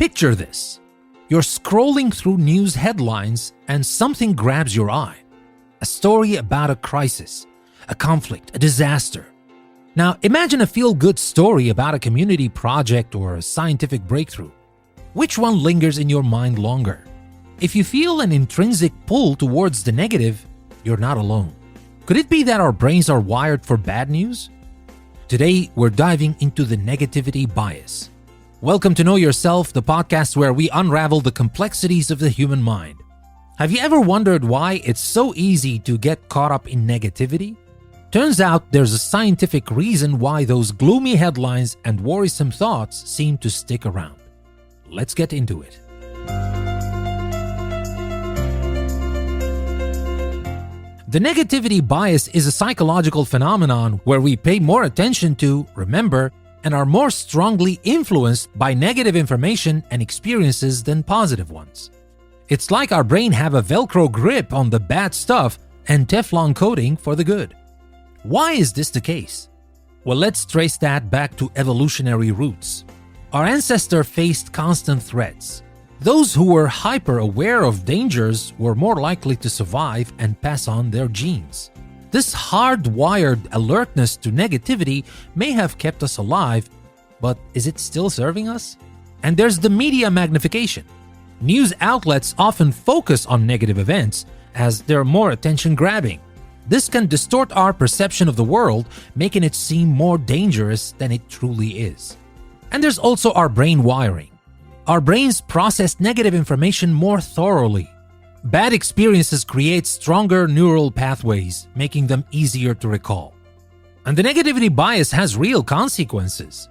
Picture this. You're scrolling through news headlines and something grabs your eye. A story about a crisis, a conflict, a disaster. Now, imagine a feel-good story about a community project or a scientific breakthrough. Which one lingers in your mind longer? If you feel an intrinsic pull towards the negative, you're not alone. Could it be that our brains are wired for bad news? Today, we're diving into the negativity bias. Welcome to Know Yourself, the podcast where we unravel the complexities of the human mind. Have you ever wondered why it's so easy to get caught up in negativity? Turns out there's a scientific reason why those gloomy headlines and worrisome thoughts seem to stick around. Let's get into it. The negativity bias is a psychological phenomenon where we pay more attention to, remember, and are more strongly influenced by negative information and experiences than positive ones. It's like our brain have a Velcro grip on the bad stuff and Teflon coating for the good. Why is this the case? Well, let's trace that back to evolutionary roots. Our ancestors faced constant threats. Those who were hyper-aware of dangers were more likely to survive and pass on their genes. This hardwired alertness to negativity may have kept us alive, but is it still serving us? And there's the media magnification. News outlets often focus on negative events as they're more attention-grabbing. This can distort our perception of the world, making it seem more dangerous than it truly is. And there's also our brain wiring. Our brains process negative information more thoroughly. Bad experiences create stronger neural pathways, making them easier to recall. And the negativity bias has real consequences.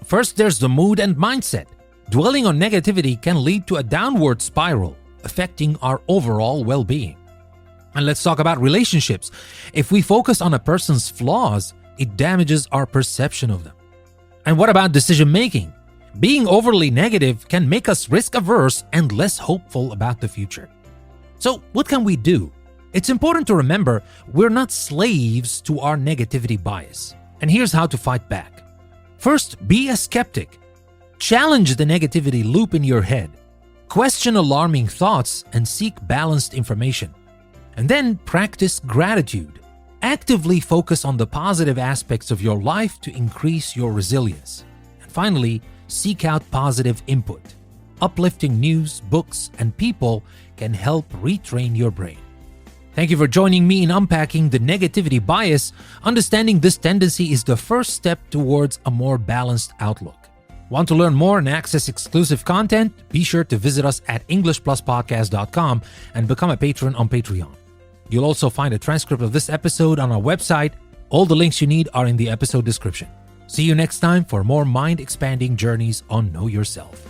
First, there's the mood and mindset. Dwelling on negativity can lead to a downward spiral, affecting our overall well-being. And let's talk about relationships. If we focus on a person's flaws, it damages our perception of them. And what about decision-making? Being overly negative can make us risk-averse and less hopeful about the future. So, what can we do? It's important to remember we're not slaves to our negativity bias. And here's how to fight back. First, be a skeptic. Challenge the negativity loop in your head. Question alarming thoughts and seek balanced information. And then practice gratitude. Actively focus on the positive aspects of your life to increase your resilience. And finally, seek out positive input. Uplifting news, books, and people can help retrain your brain. Thank you for joining me in unpacking the negativity bias. Understanding this tendency is the first step towards a more balanced outlook. Want to learn more and access exclusive content? Be sure to visit us at EnglishPlusPodcast.com and become a patron on Patreon. You'll also find a transcript of this episode on our website. All the links you need are in the episode description. See you next time for more mind-expanding journeys on Know Yourself.